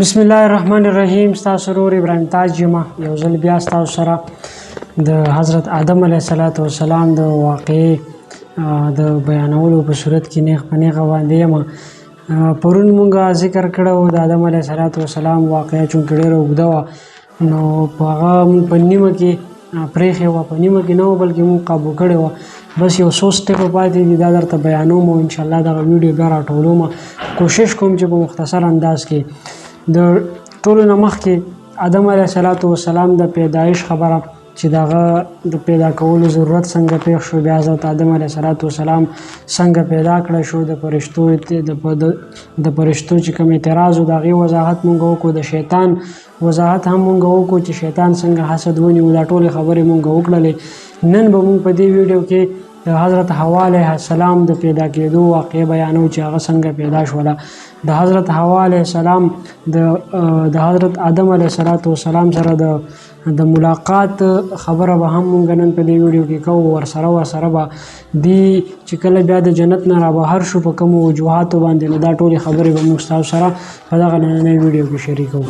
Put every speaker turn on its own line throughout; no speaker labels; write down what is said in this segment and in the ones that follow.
بسم الله الرحمن الرحیم. تاسو ورور ابراهیم تاج یم. یو ځل بیا تاسو سره د حضرت آدم علیه السلام د واقعې د بیانولو په صورت کې نیغ په نیغه باندې یم. پرون مونږ ذکر کړی د آدم علیه السلام واقعه چونکې ډېره اوږده وه، نو په هغه مونږ په نیمه کې پرېښې وه، په نیمه کې نه وه بلکې مونږ قابو کړې وه. بس یو څو سټیپه پاتې دي، دا درته بیانوم او انشاءالله دغه ویډیو بیا راټولوم. کوشش کوم چې په مختصر انداز کې د ټولو نه مخکې آدم علیه السلام د پیدایش خبره چې دغه د پیدا کولو ضرورت څنګه پیښ شو، بیا حضرت آدم علیه السلام څنګه پیدا کړی شو، د فرشتو چې کوم اعتراض و د هغې وضاحت مونږ وکړو، د شیطان وضاحت هم مونږ وکړو چې شیطان څنګه حسد ونیو. دا ټولې خبرې مونږ وکړلې. نن به مونږ په دې ویډیو کې د حضرت حوا علیه السلام د پیدا کېدو واقعې بیانو چې هغه څنګه پیدا شوله. د حضرت حوا علیه السلام د حضرت آدم علیه السلام سره د ملاقات خبره به هم مونږ نن په دې ویډیو کې کوو. ورسره به دی چې کله بیا د جنت نه رابهر شو په کومو وجوهاتو باندې، نو دا ټولې خبرې به مونږ ستاسو سره په دغه نننۍ ویډیو کې شریکوو.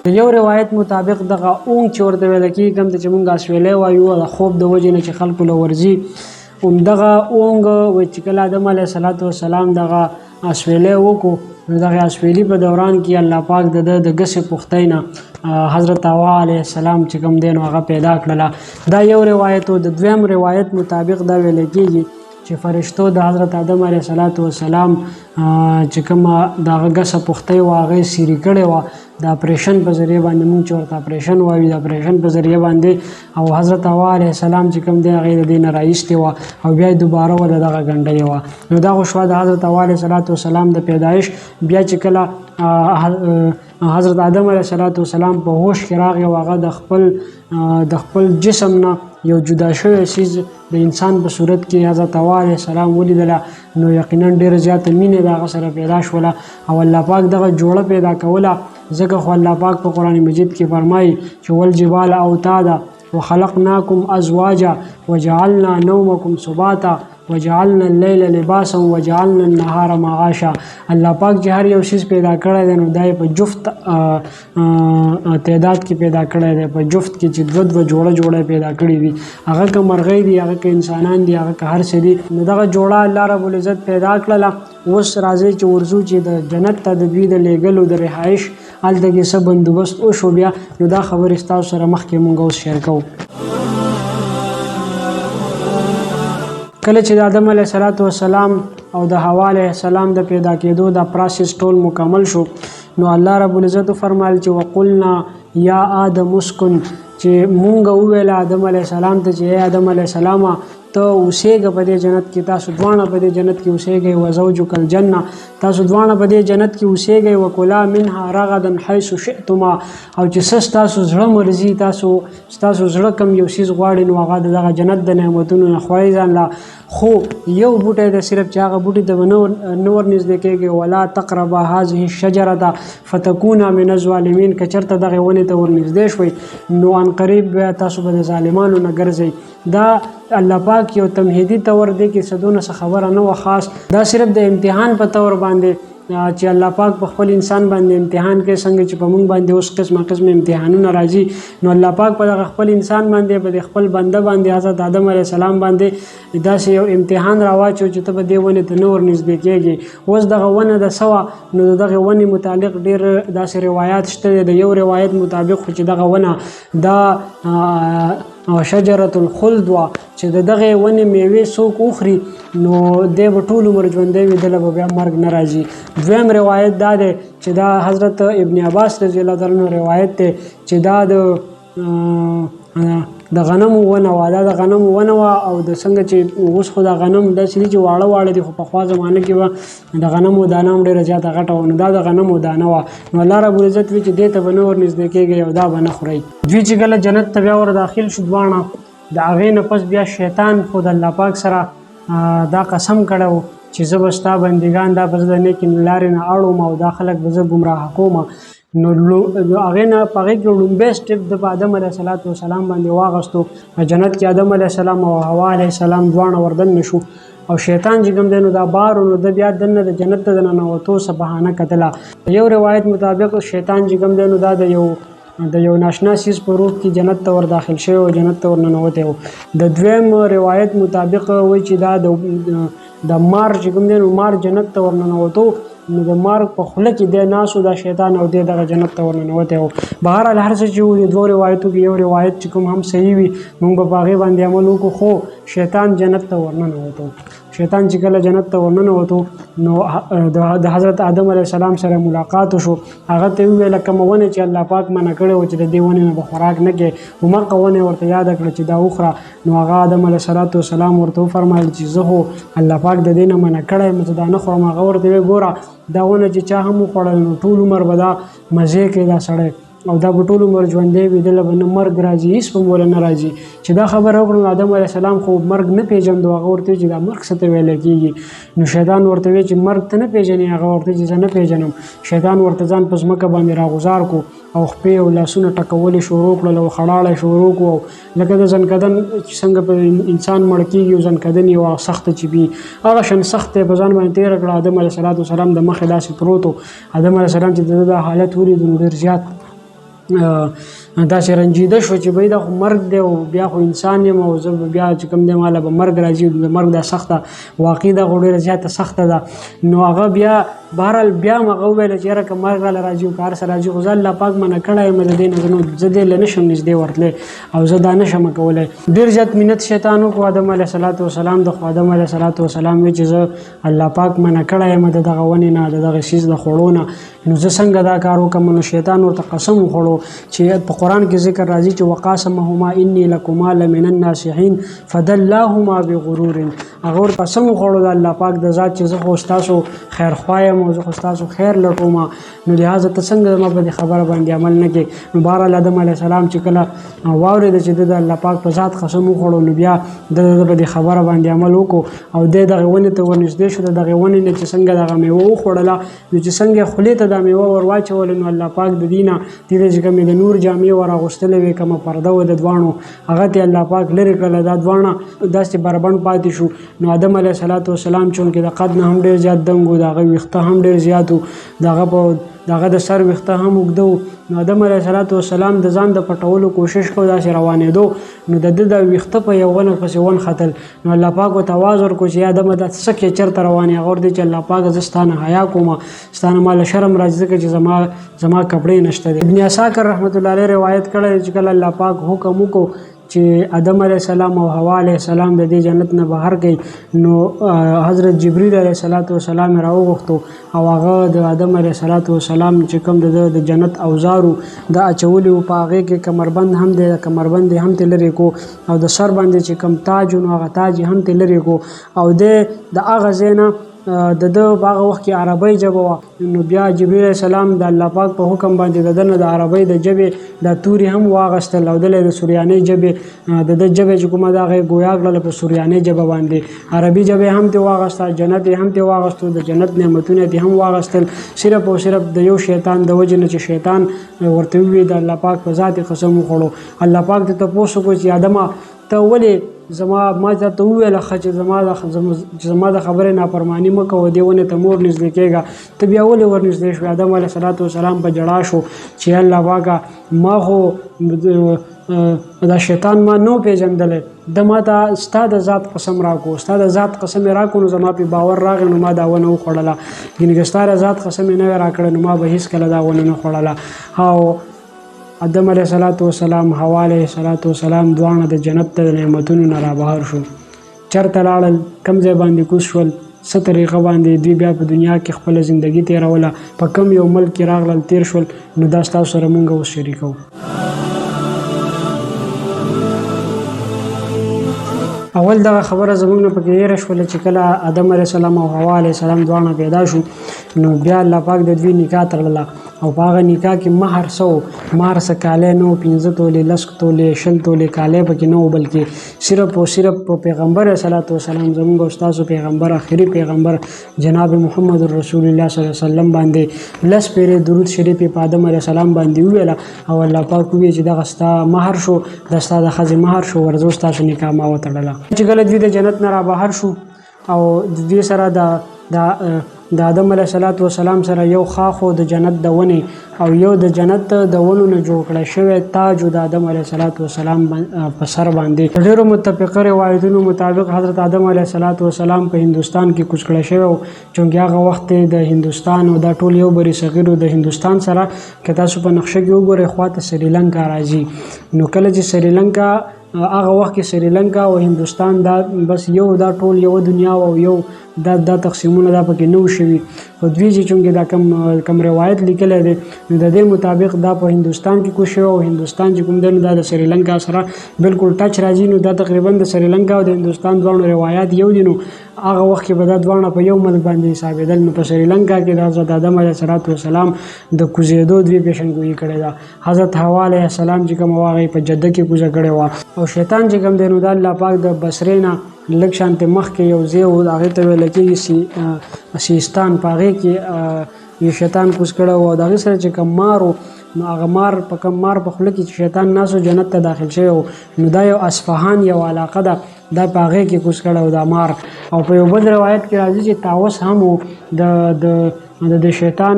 د یو روایت مطابق دغه اونګ چې ورته ویل کېږي، کوم ته چې مونږ اسویلی وایو د خوب د وجې نه چې خلکو له ورځي، همدغه اونګ وایي چې کله آدم علیه السلام دغه اسویلی وکړو، نو دغه اسویلي په دوران کې الله پاک د ده د ګسې پختۍ نه حضرت حوا علیه السلام چې کوم دی نو هغه پیدا کړله. دا یو روایت و. د دویم روایت مطابق دا ویل کېږي چې فرشتو د حضرت آدم علیه السلام چې کومه دغه ګسه پختۍ وه هغه یې سیري کړې وه د اپریشن په ذریعه باندې، مونږ چې ورته اپریشن وایو د اپریشن په ذریعه باندې، او حضرت حوا علیه السلام چې کوم دی هغه یې د دې نه راایستې وه او بیا یې دوباره ورله دغه ګنډلې وه. نو دا خو شوه د حضرت حوا علیه السلام د پیدایش. بیا چې کله حضرت آدم علیه السلام په هوش کې راغی او هغه د خپل جسم نه یو جدا شوی څیز د انسان په صورت کې حضرت حوا علیه السلام ولیدله، نو یقینا ډېره زیاته مینه د هغه سره پیدا شوله او الله پاک دغه جوړه پیدا کوله. ځکه خو الله پاک په قرآن مجید کې فرمایي چې والجبال اوتادا وخلقناکم ازواجا وجعلنا نومکم سباتا وجعلنا اللیل لباسا وجعلنا النهار معاشا. الله پاک چې هر یو شیز پیدا کړی دی نو دا یې په جفت تعداد کې پیدا کړی دی، په جفت کې چې دوه جوړه پیدا کړي دي، هغه که مرغۍ دي، هغه که انسانان دي، هغه که هر څه دي. نو دغه جوړه الله رب العزت پیدا کړله. اوس راځي چې ورځو چې د جنت ته د دوی د لیږلو د رهایش هلته کې څه بندوبست وشو بیا، نو دا خبرې ستاسو سره مخکې مونږ اوس شیر کوو. کله چې د آدم علیه السلام او د حوا علیه السلام د پیدا کېدو دا پروسس ټول مکمل شو، نو الله رب العزت فرمایل چې وقلنا یا آدم اسکن، چې مونږ وویل آدم علیه السلام ته چې ای آدم علیه السلام ته اوسېږه په دې جنت کې، تاسو دواړه په دې جنت کې اوسېږئ، وزوجک الجنه، تاسو دواړه په دې جنت کې اوسېږئ، وکلا منها رغدا حیث شئتما، او چې څه ستاسو زړه مرضي، ستاسو زړه کم یو څیز غواړي نو هغه د دغه جنت د نعمتونو نه خوړئ ځان له. خو یو بوټی د صرف چې هغه بوټي ته به نه ورنږدې کېږئ، ولا تقربا هذه الشجرة فتکونا من الظالمین، که چېرته دغې ونې ته ورنږدې شوئ نو عنقریب بیا تاسو به د ظالمانو نه ګرځئ. دا الله پاک یو تمهیدي طور دی کې څه دونه څه خبره نه وه خاص، دا صرف د امتحان په طور باندې چې الله پاک په خپل انسان باندې امتحان کوي، څنګه چې په موږ باندې اوس قسم امتحانونه راځي، نو الله پاک په دغه خپل انسان باندې په خپل بنده باندې حضرت آدم علیه السلام باندې داسې یو امتحان راواچو چې ته به دې ونې ته نه ورنږدې کېږې. اوس دغه ونه د څه وه، نو د دغې ونې متعلق ډېر داسې روایات شته دی. د یو روایت مطابق خو چې دغه ونه دا شجرة الخلد وه، چې د دغې ونې میوې څوک وخوري نو دی به ټول عمر ژوندی وي، دله به بیا مرګ نه راځي. دویم روایت دا دی چې دا حضرت ابن عباس رضی الله تعالی عنه روایت دی چې دا د غنمو ونه وه، دا د غنمو ونه وه، او د څنګه چې اوس خو دا غنم داسې دي چې واړه دي، خو پخوا زمانه کې به د غنمو دانه هم ډېره زیاته غټه وه، نو دا د غنمو دانه وه. نو الله رب العزت وایي چې دې ته به نه ورنږدې کېږئ او دا به نه خورئ. دوی چې کله جنت ته بیا ور داخل شو دواړه، د هغې نه پس بیا شیطان خو د الله پاک سره دا قسم کړی و چې زه به ستا بندګان دا به زه د نیکې لارې نه اړوم او دا خلک به زه ګمراه کوم. نو هغې نه په هغې کې لومبی سټپ د آدم علیه السلام باندې واغستو. په جنت کې آدم علیه السلام او حوا علیه السلام دواړه وردننه شو. او شیطان چې کوم دی نو دا بار نو د بیا دنه د جنت ته دننوتو څه بهانه کتله. یو روایت مطابق شیطان چې کوم دی نو دا د یو ناشنا سیز په روح کې جنت ته ور داخل شوی او جنت ته ورننوتی و. د دویم روایت مطابق وایي چې دا د مار چې کوم دی نو مار جنت ته ورننوتو نو د مار په خوله کې دی ناسو دا شیطان او دی دغه جنت ته ورننوتی و. بهرحال هر څه چې و د دوو روایتو کې یو روایت چې کوم هم صحیح وي موږ به په هغې باندې عمل وکړو، خو شیطان جنت ته ورننوتو. شیطان چې کله جنت ته ورننوتو نو د حضرت آدم علیه السلام سره ملاقات وشو. هغه ته وویله کومه ونه چې الله پاک منع کړې وه چې د دې ونې نه به خوراک نه کوې، همغه ونه ورته یاده کړه چې دا وخوره. نو هغه آدم علیه السلام ورته وفرمایل چې زه خو الله پاک د دې نه منع کړی یم چې دا نه خورم. هغه ورته ویې ګوره دا ونه چې چا هم وخوړل نو ټول عمر به دا مزې کوي دا سړی او دا به ټول عمر ژوندی وي، دله به نه مرګ راځي هېڅ به موله نه راځي. چې دا خبره وکړو آدم علیه السلام خو مرګ نه پېژندو. هغه ورته چې دا مرګ څه ته ویلی کېږي. نو شیطان ورته وی چې مرګ ته نه پېژنې؟ هغه ورته چې زه نه پېژنم. شیطان ورته ځان په ځمکه باندې راغوځار کړو او خپې او لاسونه ټکول یې شروع کړل او خړاړه شروع کړو لکه د زنکدن چې څنګه په انسان مړ کېږي او زنکدن یې سخته چې وي هغه شان سخت یې په ځان باندې تېره کړه. آدم علیه السلام د مخې داسې پروت و. آدم علیه السلام چې د دا حالت ولید نو ډېر زیات داسې رنجیده شو چې بهی دا خو مرګ دی او بیا خو انسان یم او زه بیا چې کوم دی ماله به مرګ راځي. د مرګ دا سخته واقع ده خو ډېره زیاته سخته ده. نو هغه بیا بهرحال بیا هم هغه وویله چې یاره که مرګ راله راځي او که هر څه راځي خو زه الله پاک منع کړی یم د دې نه نو زه دې له نشم نږدې ورتلی او زه دا نشم کولی. ډېر زیات منت شیطان وکړو آدم علیه السلام د خو آدم علیه السلام وی چې زه الله پاک منع کړی یم د دغه ونې نه د دغه څیز د خوړو نه نو زه څنګه دا کار وکړم. نو شیطان ورته قسم وخوړو چې په قرآن کې ذکر راځي چې وقاسمهما انی لکما لمن الناصحین فدلاهما بغرور. هغه ورته قسم وخوړو د الله پاک د ذات چې زه خو ستاسو خیرخوا یم او زه خو ستاسو خیر لټوم نو لهذا ته څنګه زما په دې خبره باندې عمل نه کوې. نو بهرحال آدم علیه السلام چې کله واورېده چې د الله پاک په ذات قسم وخوړو نو بیا د په دې خبره باندې عمل وکړو او دی دغې ونې ته ورنږدې شو. د دغې ونې نه چې څنګه دغه میوه وخوړله نو چې څنګه یې خولې ته دا میوه ور واچوله نو الله پاک د دې نه دې چې کومې د نور جامې ور اغوستلې وې کومه پرده وه د دواړو هغه ته الله پاک لرې کړله. دا دواړه داسې بربنډ پاتې شو. نو آدم علیه السلام چونکې د قد نه هم ډېر زیات دنګ و، د هغه ویښته هم ډېر زیات و، د هغه د سر ویښته هم اوږده و. نو آدم علیه السلام د ځان د پټولو کوشش کو داسې روانېدو نو د ده د ویښته په یو ونه پسې ونختل. نو الله پاک ورته آواز ورکړو چې آدمه دا څه کې چېرته روانې؟ هغه ورته چې الله پاک زه ستا نه حیا کوم، ستا نه ماله شرم راځي ځکه چې زما کپړې نشته دي. ابن عساکر رحمت الله علیه روایت کړی چې کله الله پاک حکم وکړو چې آدم علیه السلام او حوا علیه السلام د دې جنت نه بهر کړي نو حضرت جبریل علیه السلام یې راوغوښتو او هغه د آدم علیه السلام چې کوم د جنت اوزارو د اچولي وو په هغې کې کمربند هم دی، د کمربند یې هم ترې لرې کو او د سر باندې چې کوم تاج نو هغه تاج یې هم ترې لرې کو او د هغه ځای نه د ده په هغه وخت کې عربۍ ژبه وه. نو بیا جبریل علیه السلام د الله پاک په حکم باندې د ده نه د عربۍ د ژبې دا توري هم واغېستل او دله د سوریانۍ ژبې د ده ژبې چې کومه ده هغه یې ګویا کړله په سوریانۍ ژبه باندې. عربي ژبه یې هم ترې واغېسته، جنت یې هم ترې واغېستو، د جنت نعمتونه یې هم واغېستل صرف او صرف د یو شیطان د وجې نه چې شیطان ورته وویل د الله پاک په ذات یې قسم وخوړو. الله پاک ته تپوس وکړو چې آدمه ته ولې ما ته وویله ښه چې زما د خبرې نافرماني مه کوه، دې ونې ته مور نږدې کېږه، ته بیا ولې ورنږدې شوې؟ آدم علیه السلام په ژړا شو چې الله پاکه ما خو دا شیطان ما نو پېژندلی، ده ما ته ستا د ذات قسم راکړو، ستا د ذات قسم یې راکړو نو زما پې باور راغی نو ما دا ونه وخوړله. یعنې که ستا د ذات قسم یې نه وی راکړی نو ما به هېڅکله دا ونه نه خوړله. او آدم علیه السلام حوا علیه السلام دواړه د جنت د نعمتونو نه رابهر شو. چېرته لاړل؟ کوم ځای باندې کوز شول؟ څه طریقه باندې دوی بیا په دنیا کې خپله زندګي تېروله؟ په کوم یو ملک کې راغلل تېر شول؟ نو دا ستاسو سره مونږ اوس شریکوو. اول دغه خبره زموږ نه پکې هېره شوله چې کله آدم علیه السلام او حوا علیه السلام دواړه پیدا شو نو بیا الله پاک د دوی نکاح تړله او په هغه نکاح کې مهر څه و؟ مهر څه کالی نه و، 15 تولې، 10 تولې، 20 تولې کالی پکې نه و، بلکې صرف او صرف په پیغمبر علیه السلام زموږ او ستاسو پیغمبر آخري پیغمبر جناب محمد رسول الله صلی الله علیه وسلم باندې 10 پیرې درود شریف په آدم علیه السلام باندې وویله او الله پاک وویل چې دغه ستا مهر شو، دا ستا د ښځې مهر شو، ورځو ستاسو نکاح ما وتړله. چې کله دوی د جنت نه رابهر شو او د دې سره د آدم علیه السلام سره یو خاخو د جنت د ونې او یو د جنت د ونو نه جوړ کړی شوی تاج د آدم علیه السلام په سر باندې. ډېرو متفقه روایتونو مطابق حضرت آدم علیه السلام په هندوستان کې کوز کړی شوی و، چونکې هغه وخت د هندوستان او دا ټول یو بري صغیر د هندوستان سره که تاسو په نقشه کې وګورئ خواته سریلنکا راځي. نو کله چې سریلنکا هغه وخت کې سریلنکا او هندوستان دا بس یو دا ټول یو دنیا او یو دا تقسیمونه دا پکې نو شوي، خو دوی چې چونکې دا کم روایت لیکلی دی نو د دې مطابق دا په هندوستان کې کوز شوی او هندوستان چې کوم دی نو دا د سریلنکا سره بالکل ټچ راځي. نو دا تقریبا د سریلنکا او د هندوستان دواړو روایات یو دي. نو هغه وخت کې به دا دواړه په یو ملک باندې حسابېدل. نو په سریلنکا کې د حضرت آدم علیه السلام د کوزېدو دوی پیشنګویي کړې ده. حضرت حوا علیه السلام چې کوم هغه په جده کې کوزه کړې وه او شیطان چې کوم دی نو د الله پاک د بصرې نه لږ شانتې مخکې یو ځای و هغې ته ویل کېږي سیستان، په هغې کې یو شیطان کوز کړی و او د هغې سره چې کوم مار و نو هغه مار په کوم مار په خوله کې چې شیطان ناست و جنت ته داخل شوی و. نو دا یو اصفهان یو علاقه ده دا په هغې کې کوز کړی و دا مار. او په یو بل روایت کې راځي چې طاووس هم و د شیطان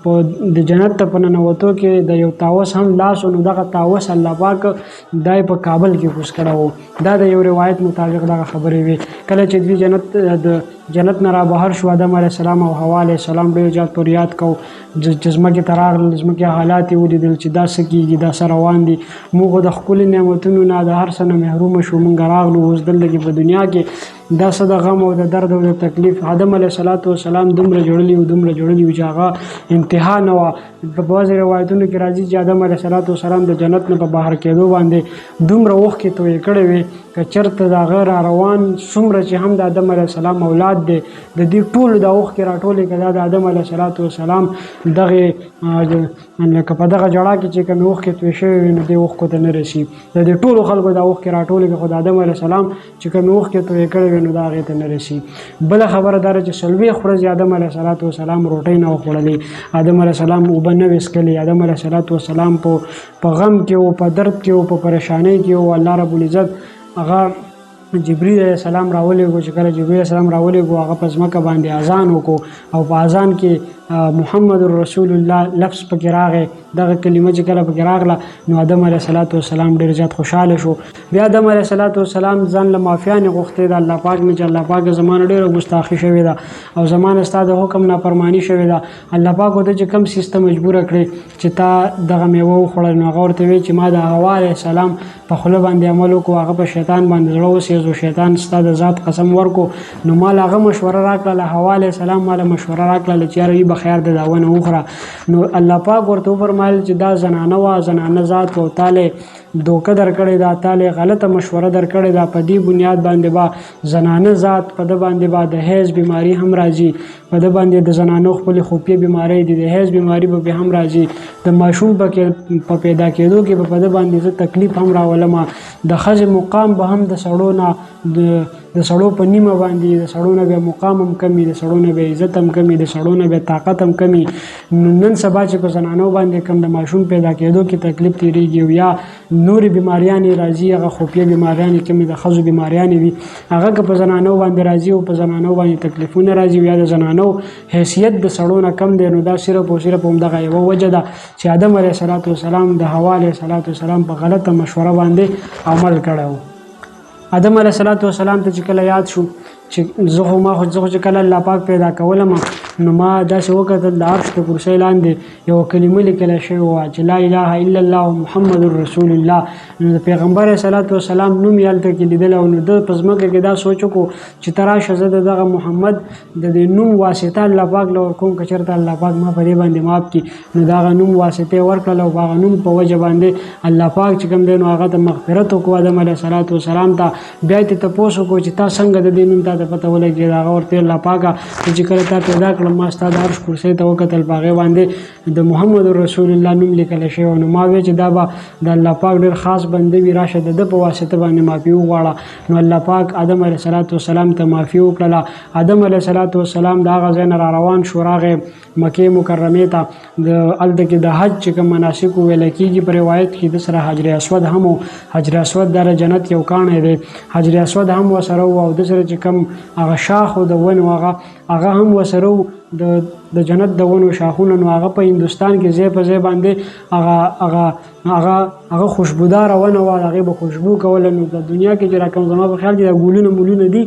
په د جنت ته په ننوتو کې د یو طاووس هم لاس و. نو دغه طاووس الله پاک دا په کابل کې کوز کړی و. دا د یو روایت مطابق دغه خبرې وي. کله چې دوی جنت نه را بهر شو آدم علیه السلام او حوا علیه السلام ډېر زیات فریاد کو چې ځمکې ته راغلل، ځمکې حالات یې ولیدل چې دا څه کېږي، دا څه روان دي، موږ د ښکلي نعمتونو نه د هر څه نه محرومه شو، موږ راغلو اوس دلته کې په دنیا کې دا څه د غم او د درد او د تکلیف. آدم علیه السلام دومره جوړلي وو چې هغه انتها نه وه. په بعضې روایتونو کې راځي چې آدم علیه السلام د جنت نه په بهر کېدو باندې دومره اوښکې تویې کړې وې که چېرته د هغه را روان څومره چې هم د آدم علیه السلام اولاد دی د دې ټولو د اوښکې راټولې که دا د آدم علیه السلام دغې لکه په دغه جړا کې چې کومې اوښکې تویې شوې وي نو دې اوښکو ته نه رسي. د دې ټولو خلکو د اوښکې راټولې کړې خو د آدم علیه السلام چې کومې اوښکې تویې کړې وي نو دا هغې ته نه رسي. بله خبره دا ده چې 40 ورځې آدم علیه السلام روټۍ نه وخوړلې، آدم علیه السلام اوبه نه وې څښلې، آدم علیه السلام په غم کې و، په درد کې و، په پریشانۍ کې و. الله رب العزت هغه جبرئیل علیه السلام راولېږو چې کله جبرئیل علیه السلام راولېږو هغه په ځمکه باندې اذان وکړو او په اذان کې محمد رسول الله لفظ پکې راغی. دغه کلمه چې کله پکې راغله نو آدم علیه السلام ډېر زیات خوشحاله شو. بیا آدم علیه السلام ځان له معافیانې غوښتې ده الله پاک نه چې الله پاک زما نه ډېره ګستاخي شوې ده او زما نه ستا د حکم نافرماني شوې ده. الله پاک ورته چې کوم سیز ته مجبوره کړې چې تا دغه میوه وخوړل نو هغه ورته ویل چې ما د حوا علیه السلام په خوله باندې عمل وکړو، هغه په شیطان باندې زړه وسېزو، شیطان ستا د ذات قسم ورکو. نو ما له هغه مشوره راکړله، حوا علیه السلام ما له مشوره راکړله چې یاره به خیر د دا ونه وخوره. نو الله پاک ورته وفرمایل چې دا زنانه وه، زنانه ذات و، تاله دوکه درکړې ده، تاله غلطه مشوره درکړې ده، په دې بنیاد باندې به زنانه ذات په ده باندې به د حیض بیماري هم راځي، په ده باندې د زنانو خپلې خفیه بیمارۍ دي، د حیض بیماري به هم راځي، د ماشوم په پیدا کېدو کې به په ده باندې زه تکلیف هم راولم، د ښځې مقام به هم د سړو نه د سړو په نیمه باندې د سړو نه بیا مقام هم کمی، د سړو نه بیا عزت هم کمی، د سړو نه بیا طاقت هم کمی. نن سبا چې په زنانو باندې کم د ماشوم پیدا کېدو کې تکلیف تېرېږي او یا نورې بیماریانې راځي، هغه خفیه بیماریانې کمې د ښځو بیماریانې وي هغه که په زنانو باندې راځي او په زنانو باندې تکلیفونه راځي او یا د زنانو حیثیت د سړو نه کم دی، نو دا صرف او صرف همدغه یوه وجه ده چې آدم علیه السلام د حوا علیه السلام په غلطه مشوره باندې عمل کړی و. آدم علیه السلام ته چې کله یاد شو چې زه خو چې کله الله پاک پیدا کولم نو ما داسې وکتل د عرش د کرسۍ لاندې یوه کلمه لیکله شوې وه چې لا اله الا الله محمد رسول الله. نو د پیغمبر صلوات والسلام نوم یې هلته کې لیدلی او نو ده په ځمکه کې دا سوچ وکړو چې ته راشه زه د دغه محمد د دې نوم واسطه الله پاک له ورکوم که چېرته الله پاک ما په دې باندې معاف کړي. نو د هغه نوم واسطه یې ورکړله او په هغه نوم په وجه باندې الله پاک چې کوم دی نو هغه ته مغفرت وکړو آدم علیه السلام ته. بیا یې تپوس وکړو چې تا څنګه د دې نوم تا ته پته ولګېده؟ هغه ورته الله پاکه چې کله تا پیدا کړم کړم ما ستا د عرش کرسۍ ته وکتل په هغې باندې د محمد رسول الله نوم لیکلی شوی نو ما وی چې دا به د الله پاک ډېر خاص بنده وي راشه د ده په واسطه باندې معافي وغواړه نو الله پاک آدم علیه السلام ته معافي وکړله آدم علیه السلام د هغه ځای نه را روان شو راغی مکې مکرمې ته د هلته کې د حج چې کوم مناسک ویلی کېږي په روایت کې د سره حجر اسود هم و حجر اسود دا د جنت یو کاڼی دی حجر اسود هم ورسره و او د سره چې کوم هغه شاخ و د ونو هغه هم ورسره و د جنت د ونو شاخونه نو هغه په هندوستان کې ځای په ځای باندې هغه خوشبوداره ونه وه هغې به خوشبو کوله نو د دنیا کې چې را کوم زما په خیال کې دا ګلونه مولونه دي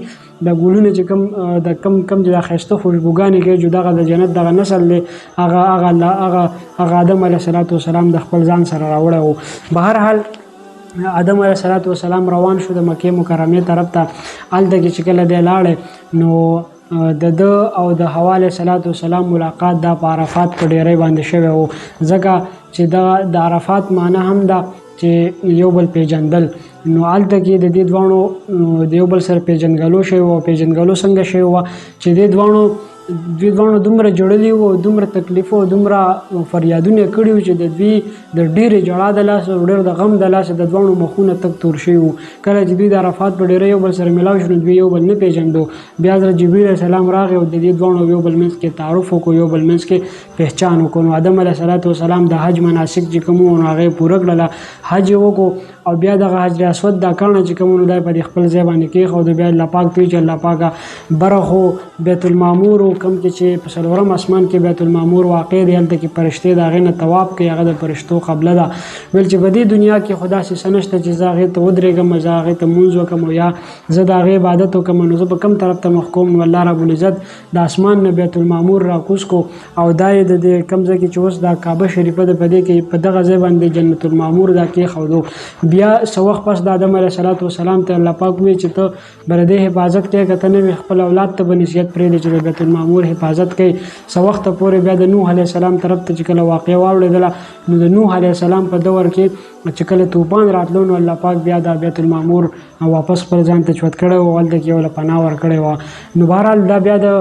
دا ګلونه چې کم چې دا ښایسته خوشبوګانې کوي جو دغه د جنت دغه نسل دی هغه آدم علیه السلام د خپل ځان سره راوړی و بهرحال آدم علیه السلام روان شو د مکې مکرمې طرف ته هلته کې چې کله دی لاړی نو د ده او د حوا علیه السلام ملاقات دا په عرفات په ډیرۍ باندې شوی و ځکه چې د عرفات معنی هم ده چې یو بل پیژندل نو هلته کې د دې دواړو د یو بل سره پیژندګلو شوی و پیژندګلو څنګه شوی وه چې دې دواړو دومره جوړلي وو دومره تکلیف او دومره فریادونه کړي وو چې د دوی د ډېرې ژړا د لاسه او ډېر د غم د لاسه د دواړو مخونه تک تور شوي وو کله چې دوی د عرفات په ډیرۍ یو بل سره میلاو شو نو دوی یو بل نه پیژندو بیا حضرت جبریل علیه السلام راغی او د دې دواړو یو بل منځ کې تعارف وکړو یو بل منځ کې پہچان وکړو نو آدم علیه السلام د حج مناسک چې کوم وو نو هغه پوره کړله حج وکړو او بیا دغه حجر اسود دا کاڼه چې کوم نو دی په خپل ځای باندې کېښود بیا الله پاک ته چې الله پاکه بره خو بیت المعمور کوم چې په څلورم اسمان کې بیت المعمور واقع دی هلته کې فرشتې د هغې نه طواف کوي هغه د فرشتو قبله ده ویل چې په دې دنیا کې خو داسې څه نشته چې زه هغې ته ودرېږم زه هغې ته لمونځ وکړم او یا زه د هغې عبادت وکړم نو زه به کوم طرف ته مخ کوم نو الله رب العزت د اسمان نه بیت المعمور راکوز کو او دا یې د دې کوم ځای کې چې اوس دا کعبه شریفه ده په دې کې په دغه ځای باندې جنت المعمور دا کېښودو بیا څه وخت پس د آدم علیه السلام ته الله پاک وویل چې ته به د دې حفاظت کوې که ته نه وې خپل اولاد ته به نصیحت پرېږدې چې د بیت المعمور حفاظت کوي څه وخته پورې بیا د نوح علیه السلام طرف ته چې کله واقعه واورېدله نو د نوح علیه السلام په دور کې چې کله طوفان راتلو نو الله پاک بیا د بیت المعمور واپس خپل ځان ته چوت کړی و هلته کې یوله پناه ورکړې وه نو بهرحال دا بیا د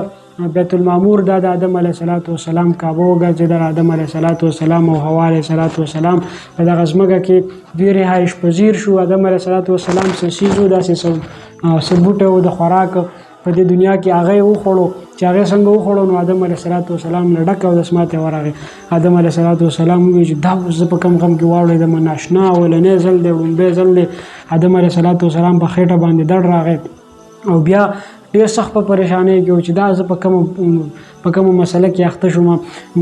بیت المعمور دا د آدم علیه السلام کعبه وګرځېدل آدم علیه السلام او حوا علیه السلام په دغه ځمکه کې دوی رهایش پذیر شو آدم علیه السلام څه څیز و داسې څه بوټی و د خوراک په دې دنیا کې هغه یې وخوړو چې هغې څنګه وخوړو نو آدم علیه السلام له ډک اودسمات یې ورغی آدم علیه السلام وویل چې دا اوس زه په کم غم کې واوړېدم ناشنا اولنی ځل دی لومبی ځل دی آدم علیه السلام په خېټه باندې دړ راغی او بیا ډېر سخت په پریشانۍ کې و چې دا زه په کومه مسله کې اخته شوم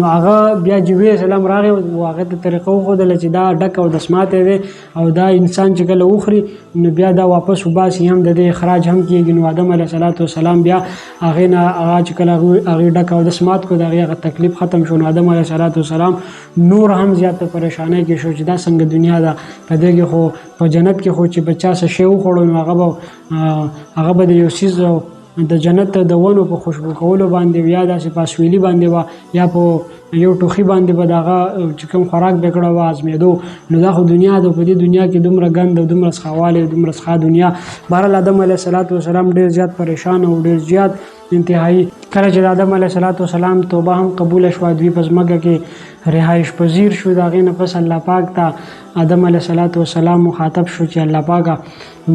نو هغه بیا جبریل السلام راغی او هغې ته طریقه وښودله چې دا ډک اودسمات دی او دا انسان چې کله وخوري نو بیا دا واپس وباسي هم د دې اخراج هم کېږي نو آدم علیه السلام بیا هغې نه هغه چې کله هغې ډک اودسمات کړو د هغې هغه تکلیف ختم شو نو آدم علیه السلام نور هم زیات په پریشانۍ کې شو چې دا څنګه دنیا ده په دې کې خو په جنت کې خو چې به چا څه شی وخوړو نو هغه به د یو څیز د جنت د ونو په خوشبو کولو باندې یا داسې په اسویلي باندې وه یا په یو ټوخي باندې به د هغه چې کوم خوراک به یې کړی وه ازمېدو نو دا خو دنیا ده په دې دنیا کې دومره ګند او دومره څښاوالی او دومره څښا دنیا بهرحال آدم علیه السلام ډېر زیات پریشان او ډېر زیات انتهایی کله چې د آدم علیه السلام توبه هم قبوله شوه دوی په ځمکه کې رهایش پذیر شو د هغې نه پس الله پاک ته آدم علیه السلام مخاطب شو چې الله پاکه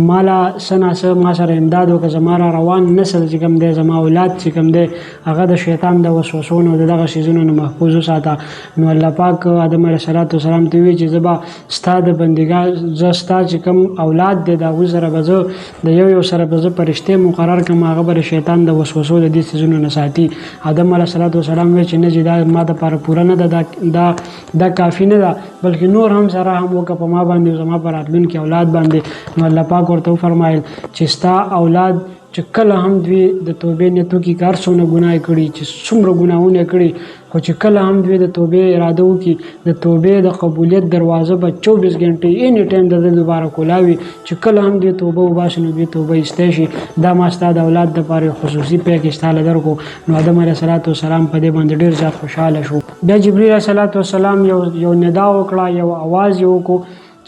مالا څه ناڅه ما سره امداد وکړه زما را روان نسل چې کوم دی زما اولاد چې کوم دی هغه د شیطان د وسوسو نه او د دغه څیزونو نه محفوظ وساته نو الله پاک آدم علیه السلام ته وویل چې زه به ستا د بندګان زه ستا چې کوم اولاد دی د هغوی سره به زه د یو سره به زه فرشتې مقرر کړم هغه به د شیطان د وسوسو د دې څیزونو نه ساتي آدم علیه السلام وویل چې نه چې دا ما دپاره پوره نه ده دا کافي نه ده بلکې نور هم سره هم وکړه په ما باندې زما په راتلونکي اولاد باندې نو الله پاک ورته وفرمایل چې ستا اولاد چې کله هم دوی د توبې نیت وکړي که هر څومره ګناه یې کړي چې څومره ګناهونه یې کړي خو چې کله هم دوی د توبې اراده وکړي د توبې د قبولیت دروازه به 24 غنټې اینی ټایم د ده دوباره کولاوي چې کله هم دوی توبه وباسي نو دوی توبه ایستی شي دا ما ستا د اولاد دپاره خصوصي پیکیج تاله درکړو نو آدم علیه السلام په دې باندې ډېر زیات خوشحاله شو بیا جبریل علیه السلام یو ندا وکړه یو اواز یې وکړو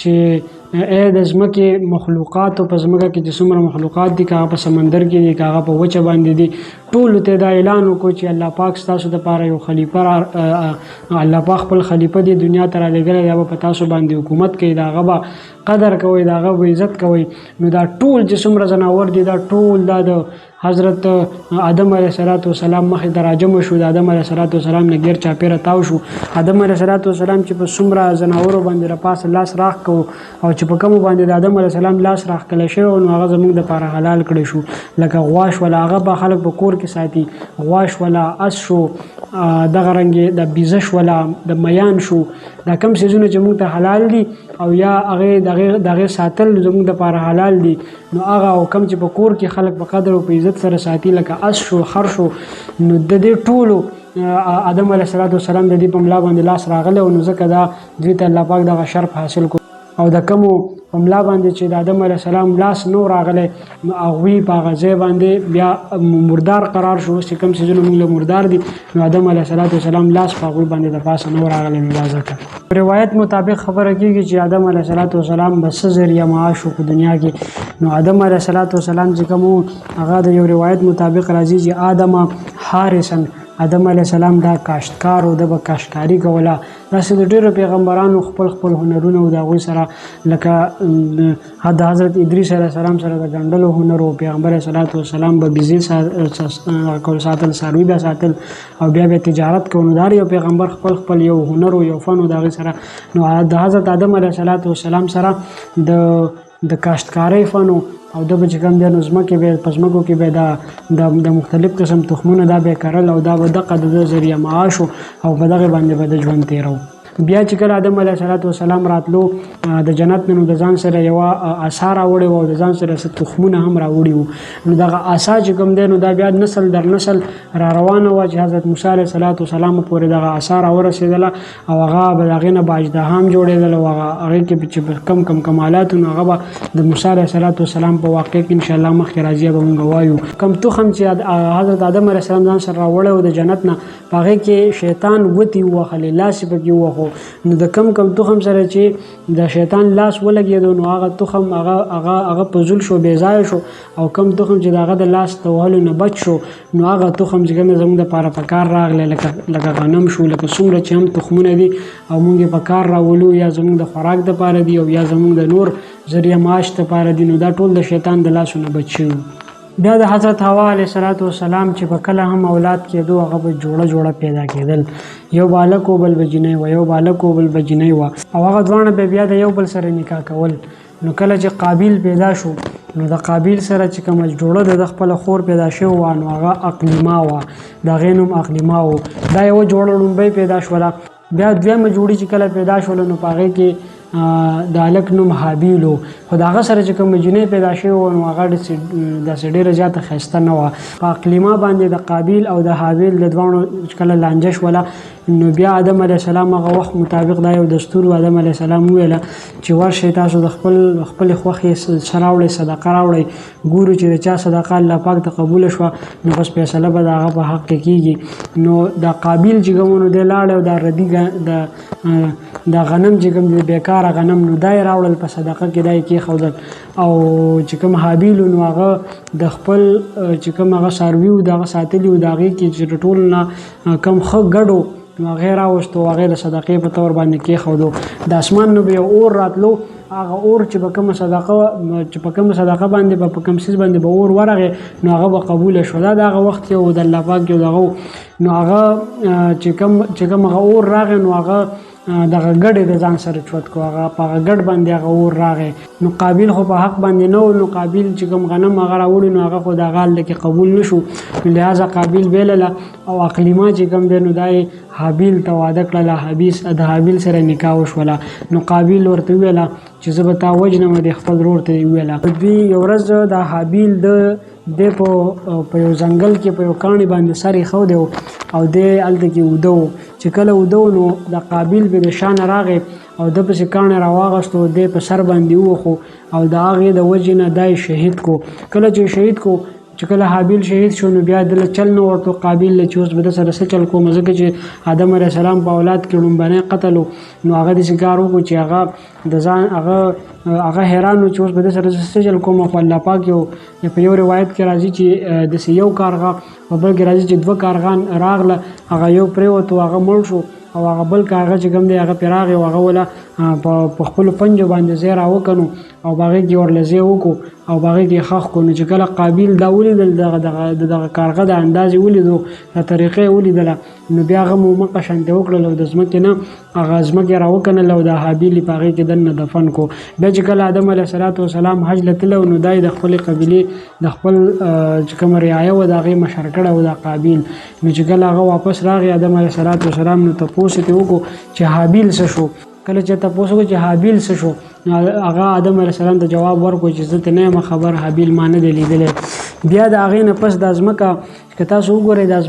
چې د ځمکې مخلوقات او په ځمکه کې چې څومره مخلوقات دي که هغه په سمندر کې دي که هغه په وچه باندې دي ټول ته دا اعلان وکړو چې الله پاک تاسو د پاره یو خلیفہ الله پاک خپل خلیفہ دی دنیا ته را لګل یا په تاسو باندې حکومت کوي دا غبا قدر کوي دا غو عزت کوي نو دا ټول چې څومره زناور دي دا ټول د حضرت آدم علیه السلام مخې دراجم شو د آدم علیه السلام نه غیر چاپیره تاو شو آدم علیه السلام چې په څومره زناورو باندې را پاس لاس راخ کو او چې په کوم باندې د آدم علیه السلام لاس راخ کله شو نو هغه زموږ د پاره حلال کړی شو لکه غواش ولا هغه به خلک په کور کې ساتي غواش ولا اس شو دغه رنګ د بیزش ولا د میان شو دا کم سيزونه چې موږ ته حلال دي او یا هغه دغه ساتل زموږ د پاره حلال دي نو هغه او کم چې په کور کې خلک په قدر او په عزت سره ساتي لکه اس شو خر شو نو د دې ټولو آدم علیه السلام د دې په ملا باندې لاس راغله نو ځکه دا دوی ته الله پاک دغه شرف حاصل کو او د کوم په ملا باندې چې د آدم علیه السلام لاس نو راغله نو هغوی په هغه ځای باندې بیا مردار قرار شو چې کوم څیزونه موږ له مردار دي نو آدم علیه السلام لاس په هغوی باندې د پاسه نو راغله نو دا ځکه روایت مطابق خبره کېږي چې آدم علیه السلام به څه ذریعه معاش په دنیا کې نو آدم علیه السلام چې کوم هغه د یو روایت مطابق راځي چې آدم حارسن آدم علیه السلام دا کاشتکار او د کاشتکاری کوله داسې د ډیرو پیغمبرانو خپل خپل هنرونه او د هغوی سره لکه د حضرت ادریس علیه السلام سره د ګنډلو هنر او پیغمبر صلی السلام به بیزې کول ساتل څاروي به ساتل او بیا تجارت کوو نو دا یو پیغمبر خپل یو هنر او یو فن او د هغې سره نو د حضرت آدم علیه السلام سره د کاشتکارۍ فن او د به چې کوم دی نو ځمکې به په ځمکو کې به د مختلف قسم تخمونه دا به کرل او دا به دغه د ذریعه معاش او په دغه باندې به د ژوند تېرو بیا چې کله آدم علیه السلام راتلو د جنت نه نو د ځان سره یوه عصا راوړې وه او د ځان سره څه تخمونه هم راوړي وو نو دغه عصا چې کوم دی نو دا بیا نسل در نسل را روانه وه چې حضرت موسی علیه السلام پورې دغه عصا راورسېدله او هغه به د هغې نه به اژدها هم جوړېدله او هغې کې چې کم کمالات نو هغه به د موسی علیه السلام په واقع کې انشاءالله مخکې راځي به مونږ وایو کم تخم چې حضرت آدم علیه السلام ځان سره راوړی و د جنت نه په هغې کې شیطان ګوتې ووهلې لاس یې پکې ووهو نو د کم تخم سره چې د شیطان لاس ولګېدو نو هغه تخم هغه پزول شو بې ځایه شو او کم تخم چې د هغه د لاس د وهلو نه بچ شو نو هغه تخم چې کوم زموږ دپاره په کار راغلی لکه غنم شو لکه څومره چې هم تخمونه دي او موږ یې په کار راولو یا زموږ د خوراک دپاره دي او یا زموږ د نور ذریعه معاش دپاره دي نو دا ټول د شیطان د لاسو نه بچ شوي بیا د حضرت حوا علیه السلام چې په کله هم اولاد کېدو هغه به جوړه پیدا کېدل یو بالک و بل به جینۍ وه یو بالک و بل به جینۍ وه او هغه دواړه به بیا د یو بل سره نکاح کول نو کله چې قابیل پیدا شو نو د قابیل سره چې کومه جوړه د خپل خور پیدا شوې وه نو هغه اقلیما وه د هغې نوم اقلیما و دا یوه جوړه لومبۍ پیدا شوله بیا دویمه جوړي چې کله پیدا شوله نو په هغې کې د هلک نوم حابیل و خو د هغه سره چې کومه جینۍ پیدا شوې وه نو هغه داسې ډېره زیاته ښایسته نه وه په اقلیما باندې د قابیل او د حابیل د دواړو چې کله لانجه شوله نو بیا آدم علیه السلام هغه وخت مطابق دا یو دستور و آدم علیه السلام وویله چې ورشئ تاسو د خپلې خوښې څه راوړئ صدقه راوړئ ګورو چې د چا صدقه الله پاک ته قبوله شوه نو بس فیصله به د هغه په حق کې کېږي نو د قابیل چې کوم نو دی لاړی او دا ردي د غنم چې کوم دی بیکاره غنم نو دا یې راوړل په صدقه کې دا یې کېښودل او چې کوم حابیل نو هغه د خپل چې کوم هغه څاروي و د هغه ساتلي و د هغې کې چې د ټولو نه کم ښه ګډ نو هغې راوستو هغې د صدقې په طور باندې کېښودو د اسمان نو به یو اور راتلو هغه اور چې په کومه صدقه باندې په کوم څیز باندې به اور ورغې نو هغه به قبوله شو دا د هغه وخت یو د الله پاک یو دغه نو هغه چې کوم هغه اور راغی نو هغه دغه ګډې د ځان سره چوت کو هغه په هغه ګډ باندې هغه اور راغی نو قابیل خو په حق باندې نه و نو قابیل چې کوم غنم هغه راوړي نو هغه خو د هغه هلته کې قبول نه شو لهذا قابیل بېلله او اقلیما چې کوم دی نو دا یې حابیل ته واده کړله د حابیل سره نکاح وشوله نو قابیل ورته وویله چې زه به تا وجنم د خپل ورور ته یې وویله دوی یو ورځ د حابیل دی په یو ځنګل کې په یو کاڼي باندې سر ایښودی و او دی هلته کې اوده و چې کله اوده و نو د قابیل به د شانه راغی او د پسې کاڼی راواغستو دی په سر باندې ووخو او د هغې د وجې نه دا یې شهید کو کله چې شهید کو چې کله حابیل شهید شو نو بیا دله چل نه ورته قابل له چې اوس به د سره څه چل کوم ځکه چې آدم علیه السلام په اولاد کې لومبنی قتل نو هغه داسې کار وکړو چې هغه د ځان هغه حیران و چې اوس به د سره څه چل کوم خو الله پاک په یو روایت کې راځي چې داسې یو کارغه په بل کې راځي چې 2 کارغان راغله هغه یو پرېوتو هغه مړ شو او هغه بل کارغه چې کوم دی هغه پرې راغی او هغه وله په خپلو پنجو باندې ځای راوکنو او باغې کې ورله ځای وکړو او باغې کې خښ کړو نو چې کله قابیل دا ولیدل دغه کارغه د اندازې ولیدو د طریقې ولیدله نو بیا هغه مومقه شانتې وکړل او د ځمکې نه هغه ځمکې راوکنل او د حابیل یې په هغې کې دننه دفن کو بیا چې کله آدم علیه السلام حج له تللی نو دا یې د خپلې قبیلې د خپل چې کومه رعایه وه د هغې مشر کړی و د قابیل نو چې کله هغه واپس راغی آدم علیه السلام نو تپوس یې وکړو چې حابیل څه شو کله چې تپوس وکړو چې حابیل څه شو هغه آدم علیه السلام ته جواب ورکړو چې زه ته نه یم خبر حابیل ما نه دی لیدلی بیا د هغې نه پس دا ځمکه که تاسو وګورئ دا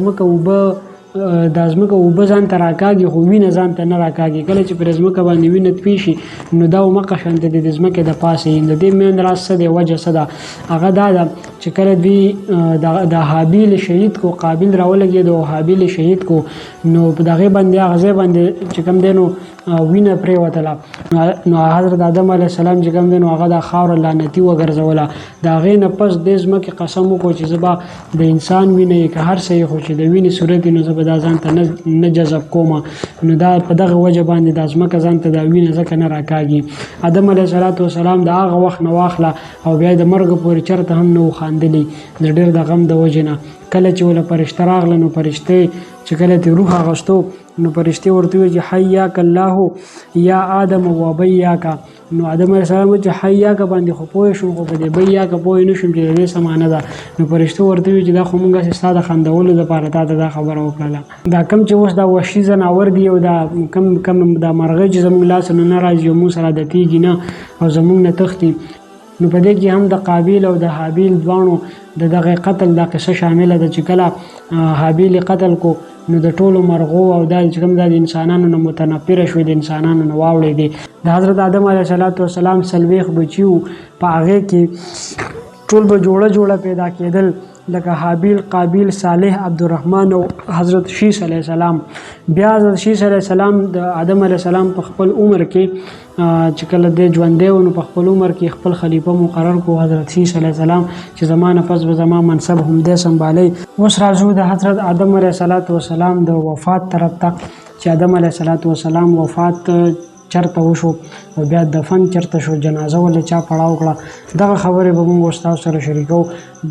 ځمکه اوبه ځان ته راکاږي خو وینه ځان ته نه راکاږي کله چې پر ځمکه باندې وینه توی شي نو دا اومقه شانته د ځمکې د پاسه یي د دې مین راز څه دی وجه څه ده هغه دا ده چې کله دوی د حابیل شهید کو قابیل راولګېد او حابیل شهید کو نو په دغې باندې هغه ځای باندې چې کوم دی نو وینه پرېوتله نو حضرت آدم علیه السلام چې کوم دی نو هغه د خاوره لعنتي وګرځوله د هغې نه پس دې ځمکې قسم وکړو چې زه به د انسان وینه یې که هر څه یې خو چې د وینې صورت نو زه به دا ځان ته نه جذب کوم نو دا په دغه وجه باندې دا ځمکه ځان ته دا وینه ځکه نه راکاږي آدم علیه السلام د هغه وخت نه واخله او بیا د مرګ پورې چېرته هم نه و خاندلی د ډېر د غم د وجې نه کله چې وله فرشته راغله نو فرشتې چې کله ترې روح اخیستو نو فرشتې ورته وویل چې حیاک الله یا آدم و بیاک نو آدم علیه السلام وویل چې حیاک باندې خو پوه شوم خو په دې بیاک پوه نه شوم چې د دې څه معنی ده نو فرشتو ورته وویل چې دا خو موږ هسې ستا د خندولو دپاره تا ته دا خبره وکړله دا کوم چې اوس دا وحشي ځناور دي او دا کم دا مرغۍ چې زموږ لاسه نه راځي او موږ سره عادتېږي نه او زموږ نه تښتي نو په دې کې هم د قابیل او د حابیل دواړو د دغه قتل دا قصه شامله ده چې کله حابیل قتل کو نو د ټولو مرغو او دا چې کوم د انسانانو نه متنفره شوې د انسانانو نه واوړېدې د حضرت آدم علیه السلام 40 بچي وو په هغې کې ټول به جوړه پیدا کېدل لکه حابیل قابیل صالح عبدالرحمن او حضرت شیس علیه السلام بیا حضرت شیس علیه السلام د آدم علیه السلام په خپل عمر کې چې کله د ژوندی و نو په خپل عمر کې خپل خلیفه مقرر کو حضرت شیس علیه السلام چې زما نه پس به زما منصب همدی سنبالی اوس راځو د حضرت آدم علیه السلام د وفات طرف ته چې آدم علیه السلام وفات چرته وشو او بیا دفن چرته شو جنازه ولې چا پړاو کړه دغه خبرې به موږ اوس تاسو سره شریکو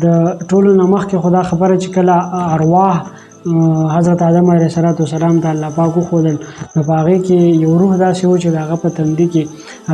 د ټولو نه مخکې خو دا خبره چې کله ارواح حضرت آدم علیه السلام ته الله پاک وښودل نو په هغې کې یو روح داسې و چې د هغه په تندي کې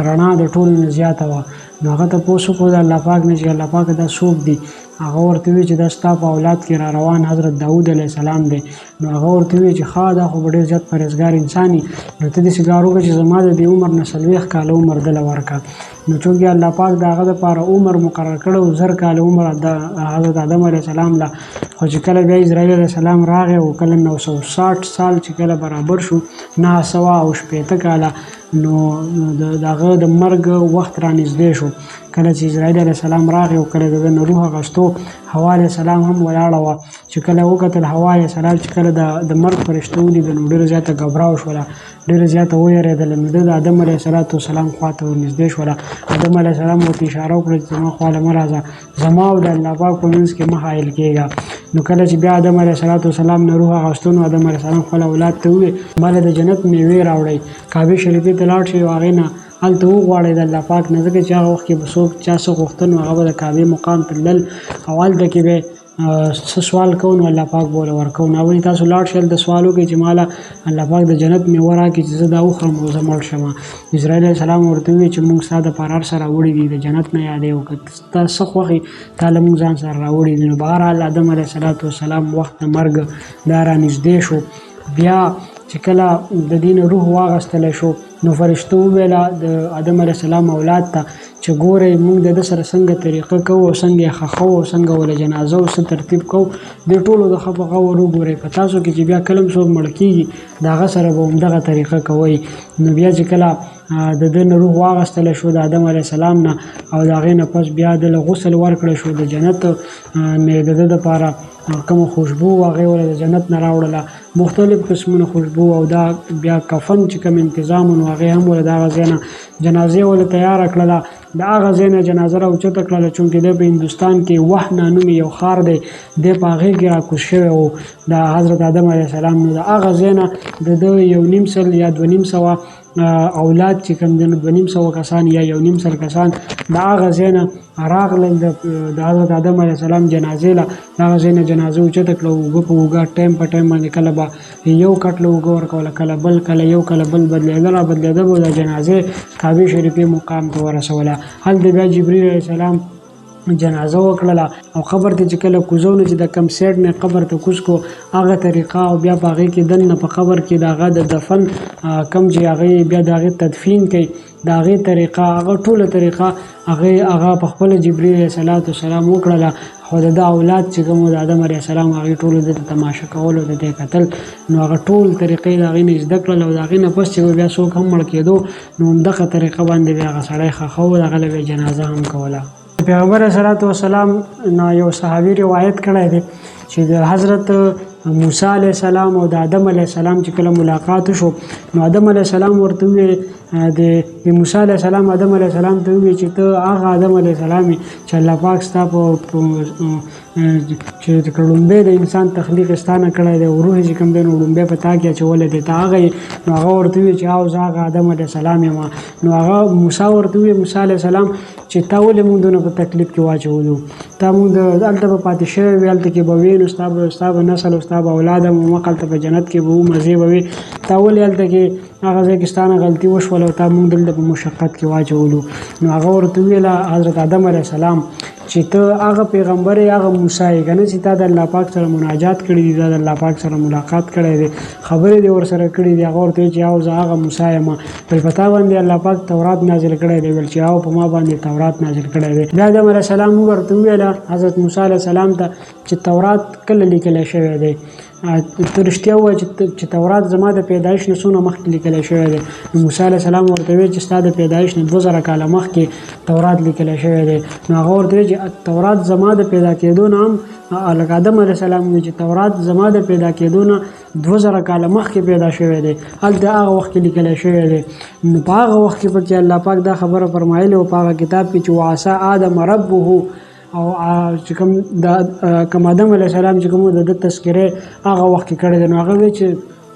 رڼا د ټولو نه زیاته وه نو هغه تپوس وکړو د الله پاک نه چې الله پاک دا څوک دي هغه ورته وی چې دا ستا په اولاد کې را روان حضرت داود علیه السلام دی نو هغه ورته وی چې ښه دا خو به ډېر زیات پرهیزګار انسان وي نو ته داسې کار وکړه چې زما د دې عمر نه 40 کاله عمر دله ورکړه نو چونکې الله پاک د هغه دپاره عمر مقرر کړی و 1000 کاله عمر د حضرت آدم علیه السلام له خو چې کله بیا اسرائیل علیه السلام راغی او کله 960 سال چې کله برابر شو 980 کاله نو د هغه د مرګ وخت را نږدې شو کله چې اسرائیل علیه السلام راغی او کله د نه روح اخیستو حوا علیه السلام هم ولاړه وه چې کله وکتل حوا علیه السلام چې کله د مرګ فرشته ولیده نو ډېره زیاته ګبراو شوله ډېره زیاته ویرېدله نو ده د آدم علیه السلام خواته ورنږدې شوله آدم علیه السلام ورته اشاره وکړه چې زما خواله مه راځه زما او د الله پاک په منځ کې مه حایل کېږه نو کله چې بیا آدم علیه السلام نه روح اخیستو نو آدم علیه السلام خپل اولاد ته وویل ماله د جنت میوې راوړئ کعبې شریفې ته لاړ شئ او هغې نه هلته وغواړئ د الله پاک نه ځکه چې هغه وخت کې به څوک چا څه غوښته نو هغه به د کعبې مقام ته تلل او هلته کې به څه سوال کوو نو الله پاک به ورله ورکوو نو اول تاسو لاړ شئ هلته سوال وکړئ چې ماله الله پاک د جنت میوه راکړي چې زه دا وخورم او زه مړ شم اسرائیل علیه السلام ورته وویل چې موږ ستا دپاره هر څه راوړي دي د جنت نه یادې وکړه ستا څه خوښې تا له موږ ځان سره راوړي دي نو بهرحال آدم علیه السلام وخت د مرګ دا را نږدې شو بیا چې کله د دین روح واغستل شو نو فرشتو ویله د آدم علیه السلام اولاد ته چې ګورئ موږ د ده سره څنګه طریقه کوو او څنګه یې ښخوو او څنګه ورله جنازه او څه ترتیب کوو دې ټولو د ښه په ښه ور وګورئ په تاسو کې چې بیا کله هم څوک مړ کېږي د هغه سره به همدغه طریقه کوئ نو بیا چې کله د ده نه روح واغستلی شو د آدم علیه السلام نه او د هغې نه پس بیا دله غسل ورکړی شو د جنت نه د ده دپاره کومه خوشبو هغې ورله د جنت نه راوړله مختلف قسمونه خوشبو او دا بیا کفن چې کوم انتظام و هغې هم ورله د هغه ځای نه جنازې ورله تیاره کړله د هغه ځای نه جنازه راوچته کړله چونکې دی په هندوستان کې وحنا نومې یو ښار دی دی په هغې کې راکوز شوی و د حضرت آدم علیه السلام نو د هغه ځای نه د ده 1.5 یا 2.5 اولاد چې کوم دي 2.5 کسان یا 1.5 کسان د هغه ځای نه راغلل د حضرت آدم علیه السلام جنازې له د هغه ځای نه جنازه اوچته کړه اوږه په اوږه ټایم په ټایم باندې کله به یو کټ له اوږه ورکوله کله بل کله یو کله بل بدلېده را بدلېده به د جنازې کعبې شریفې مقام ته ورسوله هلته بیا جبریل علیه السلام جنازه وکړله او قبر ته چې کله کوزو نه چې د کم سیډ نه قبر ته کوز کو هغه طریقه او بیا په هغې کې دننه په قبر کې د هغه د دفن کم چې هغې بیا د هغې تدفین کوي د هغې طریقه هغه ټوله طریقه هغه په خپله جبریل علیه السلام وکړله خو د ده اولاد چې کوم د آدم علیه السلام هغې ټولو د تماشه کول او د دې کتل نو هغه ټول طریقې د هغې نه زده کړل او د هغې نه پس چې بیا څوک هم مړ کېدو نو همدغه طریقه باندې بیا هغه سړی ښخو د هغه له بیا جنازه هم کوله پیغمبر صلی وسلام نه یو صحابي روایت کړی دی چې د حضرت موسی علیه السلام او د آدم علیه السلام چې کله ملاقات شو نو آدم علیه السلام ورته وویل د موسی علیه السلام آدم علیه السلام ته وویل چې ته هغه آدم علیه السلام چې الله پاک ستا په چې لومبی د انسان تخلیق ستا نه کړی دی او روح چې کوم دی نو لومبی په تا کې اچولی دی ته هغه نو هغه ورته وویل چې او زه هغه آدم علیه السلام یم نو هغه موسی ورته وویل موسی علیه السلام چې تا ولې موږ دونه په تکلیف کې واچولو تا موږ هلته به پاتې شوی وي هلته کې به وي نو ستا به نسل او ستا به اولاد هم مخ هلته په جنت کې به وو مزې به وي تا ولې هلته کې هغه ځای کې ستا نه غلطي وشوله او تا موږ دلته په مشقت کې واچولو نو هغه ورته وویله حضرت آدم علیه السلام چې ته هغه پیغمبر یې هغه موسی یې که نه چې تا د الله پاک سره مناجات کړي دي دا د الله پاک سره ملاقات کړی دی خبرې دې ورسره کړي دي هغه ورته ویل چې او زه هغه موسی یم ویل په تا باندې الله پاک تورات نازل کړی دی ویل چې او په ما باندې تورات نازل کړی دی بیا آدم علیه السلام ورته وویله حضرت موسی علیه السلام ته چې تورات کله لیکلی شوی دی ته رښتیا ووایه چې تورات زما د پیدایش نه څونه مخکې لیکلی شوی دی نو موسی علیه السلام ورته ویل چې ستا د پیدایش نه 2000 کاله مخکې تورات لیکلی شوی دی نو هغه ورته ویل چې تورات زما د پیدا کېدو نه هم لکه آدم علیه السلام وایي چې تورات زما د پیدا کېدو نه 2000 کاله مخکې پیدا شوی دی هلته هغه وخت کې لیکلی شوی دی نو په هغه وخت کې پکې الله پاک دا خبره فرمایلې وه په هغه کتاب کې چې وعصا آدم ربه او چې کوم آدم علیه السلام چې کوم د تذکرې هغه وخت کې کړی دی نو هغه وایي چې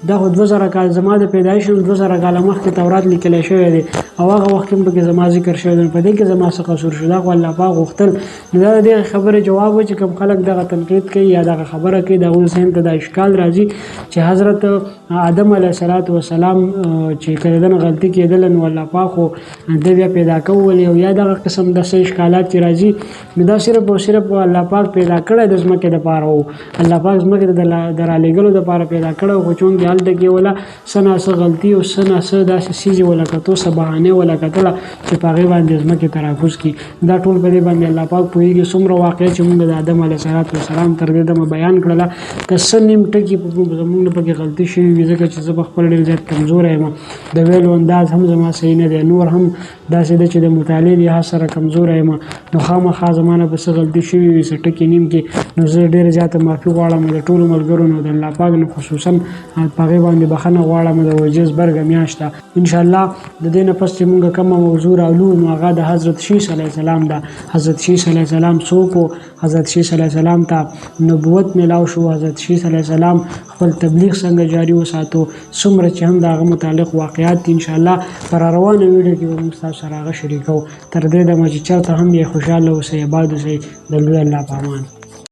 دا خو 2000 کال زما د پیدایش نه 2000 کاله مخکې تورات لیکلی شوی دی او هغه وخت کې هم پکې زما ذکر شوی دی په دې کې زما څه قصور شو دا خو الله پاک غوښتل نو دا د دې خبرې جواب و چې کوم خلک دغه تنقید کوي یا دغه خبره کوي د هغوی ذهن ته دا اشکال راځي چې حضرت آدم علیه السلام چې کله دنه غلطي کېدله نو الله پاک خو د بیا پیدا کولې او یا دغه قسم د څه اشکالات چې راځي نو دا صرف او صرف الله پاک پیدا کړی د ځمکې دپاره و الله پاک ځمکې ته د رالیږلو دپاره پیدا کړی خو چونکې هلته کې وله څه نه څه غلطي او څه نه څه داسې څیز یې وله کتو څه بهانې وله کتله چې په هغې باندې ځمکې ته راکوز کړي دا ټول په دې باندې الله پاک پوهېږي څومره واقعه چې موږ د آدم علیه السلام تر دې دمه بیان کړله که څه نیم ټکي زموږ نه پکې غلطي شوي وي ځکه چې زه په خپل ډېر زیات کمزوری یم د ویلو انداز هم زما صحیح نه دی نور هم داسې ده چې د مطالعې لحاظ سره کمزوری یم نو خامخا زما نه به څه غلطي شوي وي څه ټکي نیم کې نو زه ډېره زیاته معافي غواړم د ټولو ملګرو نو د الله پاک نه خصوصا په هغې باندې بخښنه غواړم د وجیز برګه میاشت ده انشاءالله د دې نه پس چې مونږ کومه موضوع راولو نو هغه د حضرت شیس علیه السلام ده حضرت شیس علیه السلام څوک و حضرت شیس علیه السلام ته نبوت میلاو شو حضرت شیس علیه السلام خپل تبلیغ څنګه جاري وساتو څومره چې هم د هغه متعلق واقعات دي انشاءالله پر روانه ویډیو کې به موږ ستاسو سره هغه شریکو تر دې دمه چې چېرته هم یې خوشحاله اوسئ اباد اوسئ د لوی الله په امان